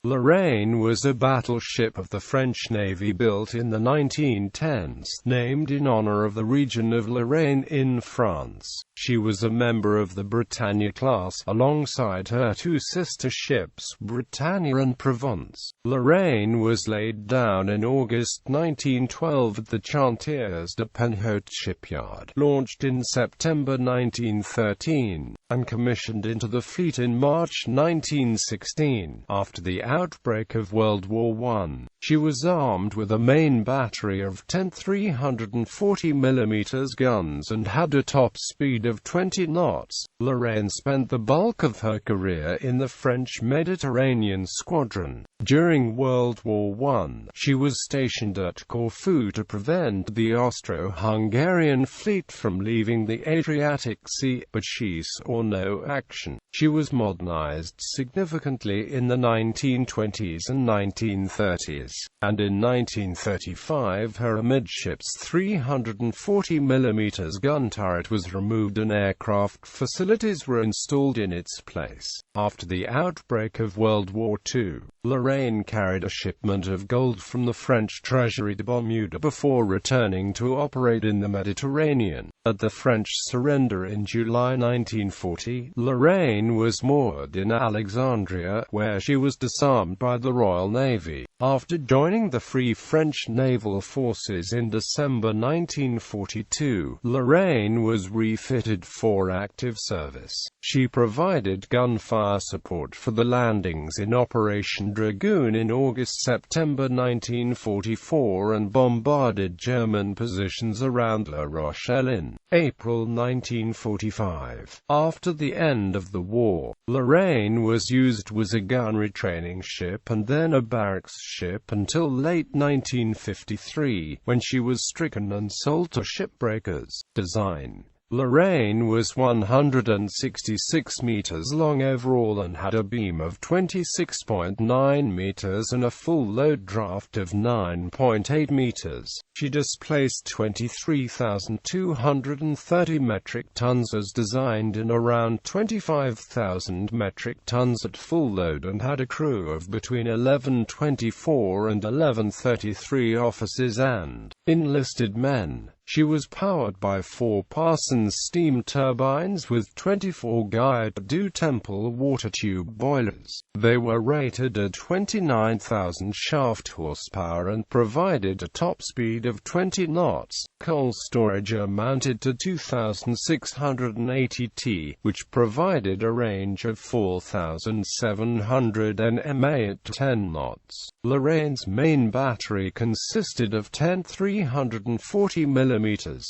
Lorraine was a battleship of the French Navy built in the 1910s, named in honor of the region of Lorraine in France. She was a member of the Bretagne class, alongside her two sister ships, Bretagne and Provence. Lorraine was laid down in August 1912 at the Chantiers de Penhoët shipyard, launched in September 1913, and commissioned into the fleet in March 1916. After the outbreak of World War I, she was armed with a main battery of 10 340mm guns and had a top speed of 20 knots. Lorraine spent the bulk of her career in the French Mediterranean Squadron. During World War I, she was stationed at Corfu to prevent the Austro-Hungarian fleet from leaving the Adriatic Sea, but she saw no action. She was modernized significantly in the 1920s and 1930s, and in 1935 her amidships 340mm gun turret was removed and aircraft facilities were installed in its place. After the outbreak of World War II, Lorraine carried a shipment of gold from the French treasury to Bermuda before returning to operate in the Mediterranean. At the French surrender in July 1940, Lorraine was moored in Alexandria, where she was disarmed by the Royal Navy. After joining the Free French Naval Forces in December 1942, Lorraine was refitted for active service. She provided gunfire support for the landings in Operation Dragoon in August-September 1944 and bombarded German positions around La Rochelle in April 1945. After the end of the war, Lorraine was used as a gun retraining ship and then a barracks ship until late 1953, when she was stricken and sold to shipbreakers. Design: Lorraine was 166 meters long overall and had a beam of 26.9 meters and a full load draft of 9.8 meters. She displaced 23,230 metric tons as designed and around 25,000 metric tons at full load, and had a crew of between 1124 and 1133 officers and enlisted men. She was powered by 4 Parsons steam turbines with 24 Guyatt-Du Temple water tube boilers. They were rated at 29,000 shaft horsepower and provided a top speed of 20 knots. Coal storage amounted to 2,680 t, which provided a range of 4,700 nm at 10 knots. Lorraine's main battery consisted of 10 340mm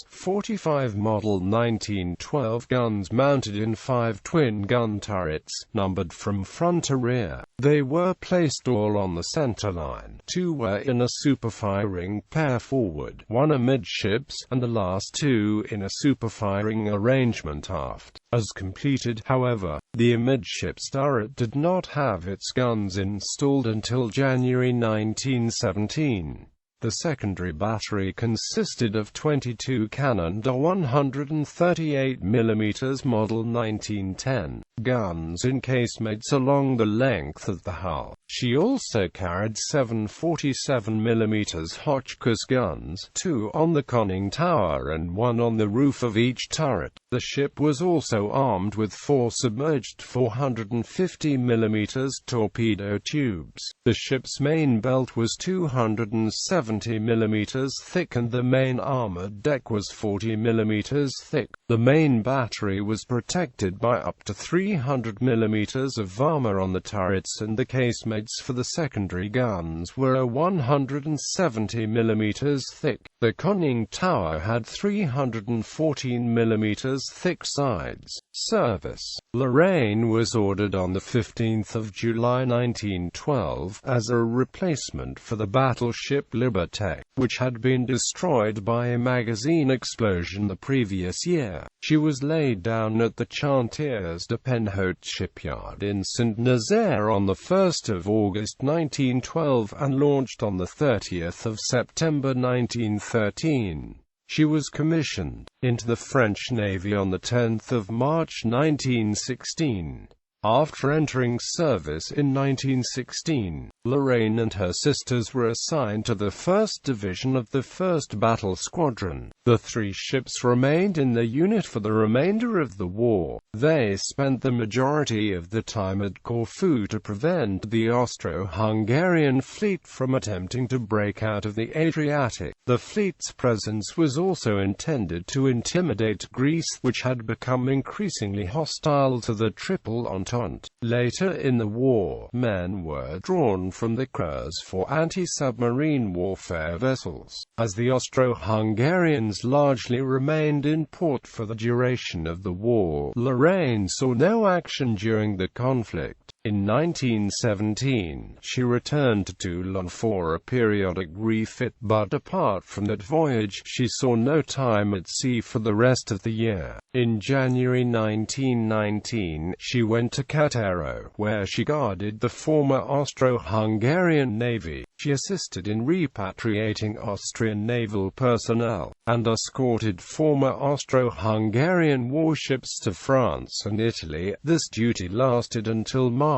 45 model 1912 guns mounted in 5 twin-gun turrets, numbered from front to rear. They were placed all on the center line. 2 were in a superfiring pair forward, 1 amidships, and the last 2 in a superfiring arrangement aft. As completed, however, the amidships turret did not have its guns installed until January 1917. The secondary battery consisted of 22 Cannon 138mm model 1910 guns in casemates along the length of the hull. She also carried 7 47mm Hotchkiss guns, 2 on the conning tower and 1 on the roof of each turret. The ship was also armed with 4 submerged 450mm torpedo tubes. The ship's main belt was 270mm thick and the main armored deck was 40mm thick. The main battery was protected by up to 300mm of armor on the turrets, and the casemates for the secondary guns were 170mm thick. The conning tower had 314mm thick sides. Service: Lorraine was ordered on the 15th of July 1912 as a replacement for the battleship Liberté, which had been destroyed by a magazine explosion the previous year. She was laid down at the Chantiers de Penhoët shipyard in Saint-Nazaire on the 1st of August 1912 and launched on the 30th of September 1913. She was commissioned into the French Navy on the 10th of March 1916. After entering service in 1916, Lorraine and her sisters were assigned to the 1st Division of the 1st Battle Squadron. The 3 ships remained in the unit for the remainder of the war. They spent the majority of the time at Corfu to prevent the Austro-Hungarian fleet from attempting to break out of the Adriatic. The fleet's presence was also intended to intimidate Greece, which had become increasingly hostile to the Triple Entente. Later in the war, men were drawn from the crews for anti-submarine warfare vessels. As the Austro-Hungarians largely remained in port for the duration of the war, Lorraine saw no action during the conflict. In 1917, she returned to Toulon for a periodic refit, but apart from that voyage, she saw no time at sea for the rest of the year. In January 1919, she went to Cattaro, where she guarded the former Austro-Hungarian Navy. She assisted in repatriating Austrian naval personnel, and escorted former Austro-Hungarian warships to France and Italy. This duty lasted until March.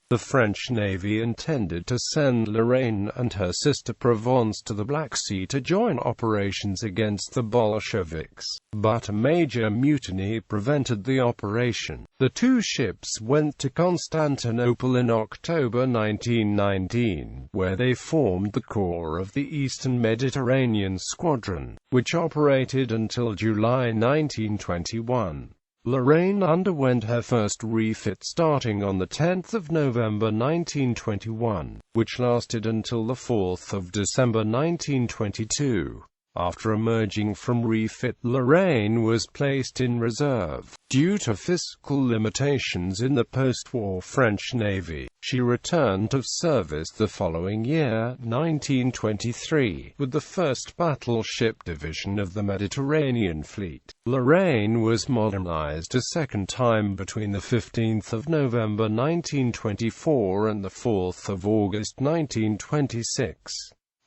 The French Navy intended to send Lorraine and her sister Provence to the Black Sea to join operations against the Bolsheviks, but a major mutiny prevented the operation. The 2 ships went to Constantinople in October 1919, where they formed the core of the Eastern Mediterranean Squadron, which operated until July 1921. Lorraine underwent her first refit starting on the 10th of November 1921, which lasted until the 4th of December 1922. After emerging from refit, Lorraine was placed in reserve. Due to fiscal limitations in the post-war French Navy, she returned to service the following year, 1923, with the 1st Battleship Division of the Mediterranean Fleet. Lorraine was modernized a second time between the 15th of November 1924 and the 4th of August 1926.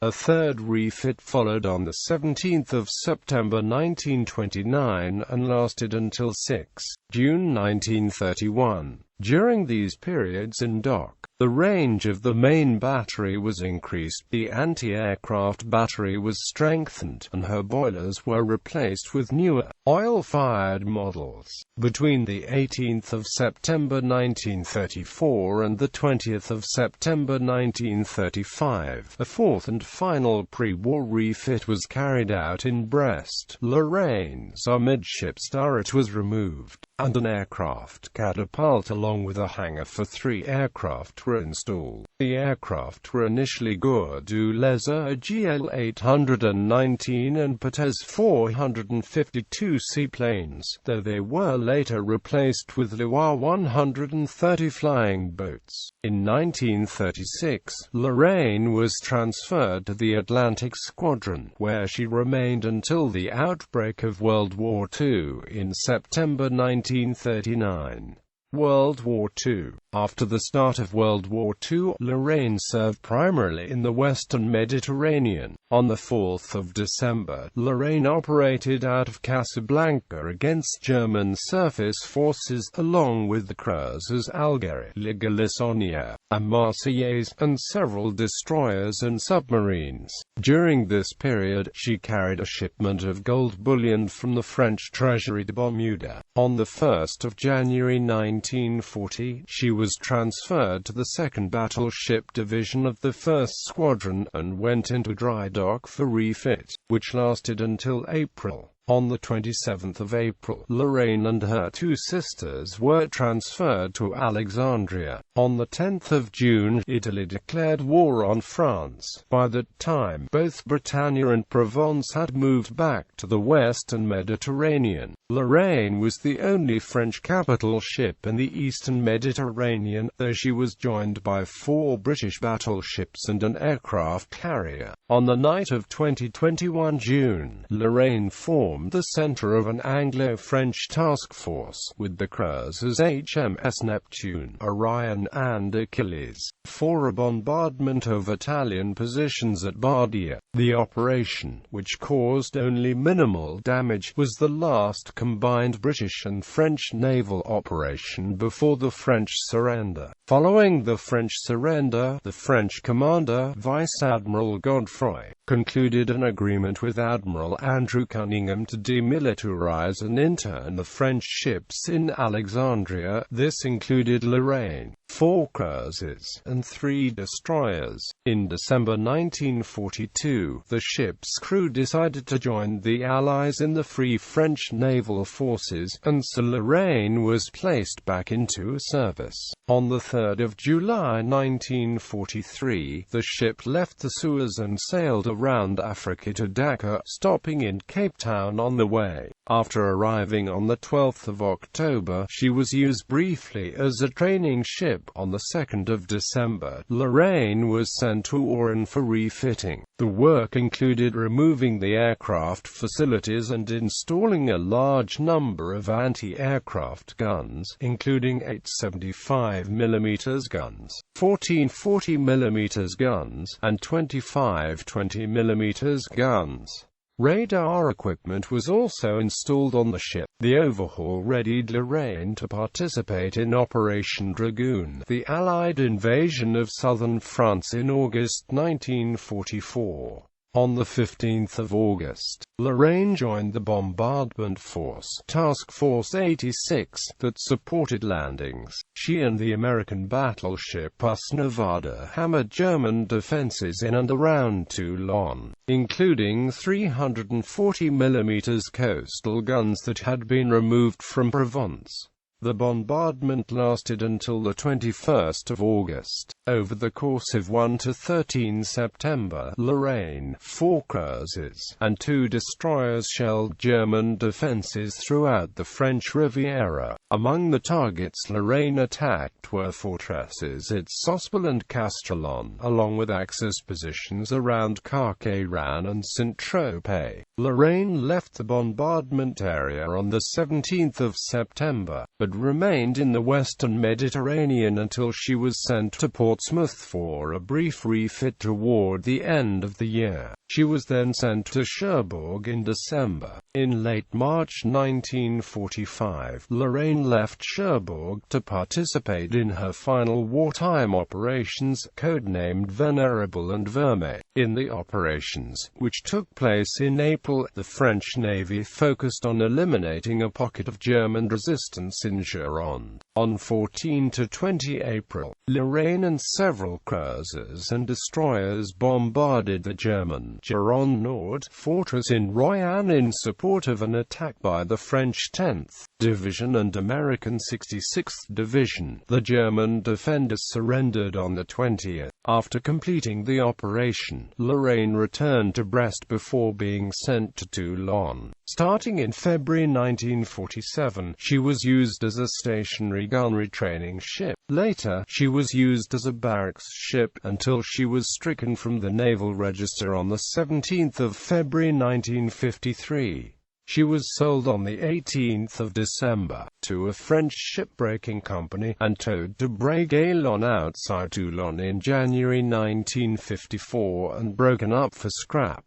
A third refit followed on the 17th of September 1929 and lasted until 6 June 1931. During these periods in dock, the range of the main battery was increased, the anti-aircraft battery was strengthened, and her boilers were replaced with newer, oil-fired models. Between the 18th of September 1934 and the 20th of September 1935, a fourth and final pre-war refit was carried out in Brest. Lorraine's amidships turret was removed, and an aircraft catapult along with a hangar for 3 aircraft were installed. The aircraft were initially Gare du Lézard GL 819 and Pates 452 seaplanes, though they were later replaced with Loire 130 flying boats. In 1936, Lorraine was transferred to the Atlantic Squadron, where she remained until the outbreak of World War II in September 1939. World War II. After the start of World War II, Lorraine served primarily in the Western Mediterranean. On the 4th of December, Lorraine operated out of Casablanca against German surface forces, along with the cruisers Algérie, Le Galissonière, and Marseillaise, and several destroyers and submarines. During this period, she carried a shipment of gold bullion from the French treasury to Bermuda. On the 1st of January 1940, she was transferred to the 2nd Battleship Division of the 1st Squadron and went into dry dock for refit, which lasted until April. On the 27th of April, Lorraine and her 2 sisters were transferred to Alexandria. On the 10th of June, Italy declared war on France. By that time, both Bretagne and Provence had moved back to the Western Mediterranean. Lorraine was the only French capital ship in the Eastern Mediterranean, though she was joined by 4 British battleships and an aircraft carrier. On the night of 20-21 June, Lorraine formed the center of an Anglo-French task force, with the cruisers HMS Neptune, Orion and Achilles, for a bombardment of Italian positions at Bardia. The operation, which caused only minimal damage, was the last combined British and French naval operation before the French surrender. Following the French surrender, the French commander, Vice Admiral Godefroy, concluded an agreement with Admiral Andrew Cunningham to demilitarize and intern the French ships in Alexandria. This included Lorraine, 4 cruisers, and 3 destroyers. In December 1942, the ship's crew decided to join the Allies in the Free French Naval Forces, and so Lorraine was placed back into service. On the 3rd of July 1943, the ship left the Suez and sailed around Africa to Dakar, stopping in Cape Town on the way. After arriving on the 12th of October, she was used briefly as a training ship. On the 2nd of December, Lorraine was sent to Oran for refitting. The work included removing the aircraft facilities and installing a large number of anti-aircraft guns, including 8 75mm guns, 14 40mm guns, and 25 20mm guns. Radar equipment was also installed on the ship. The overhaul readied Lorraine to participate in Operation Dragoon, the Allied invasion of southern France in August 1944. On the 15th of August, Lorraine joined the bombardment force, Task Force 86, that supported landings. She and the American battleship US Nevada hammered German defenses in and around Toulon, including 340mm coastal guns that had been removed from Provence. The bombardment lasted until the 21st of August. Over the course of 1 to 13 September, Lorraine, 4 cruisers, and 2 destroyers shelled German defenses throughout the French Riviera. Among the targets Lorraine attacked were fortresses at Sospel and Castrillon, along with Axis positions around Carqueiranne and Saint-Tropez. Lorraine left the bombardment area on the 17th of September, but remained in the western Mediterranean until she was sent to Portsmouth for a brief refit toward the end of the year. She was then sent to Cherbourg in December. In late March 1945, Lorraine left Cherbourg to participate in her final wartime operations, codenamed Venerable and Vermeil. In the operations, which took place in April, the French Navy focused on eliminating a pocket of German resistance in Gironde. On 14 to 20 April, Lorraine and several cruisers and destroyers bombarded the German Gironde Nord fortress in Royan in support of an attack by the French 10th Division and American 66th Division. The German defenders surrendered on the 20th. After completing the operation, Lorraine returned to Brest before being sent to Toulon. Starting in February 1947, she was used as a stationary gun retraining ship. Later, she was used as a barracks ship, until she was stricken from the Naval Register on the 17th of February 1953. She was sold on the 18th of December to a French shipbreaking company, and towed to Bretagne outside Toulon in January 1954 and broken up for scrap.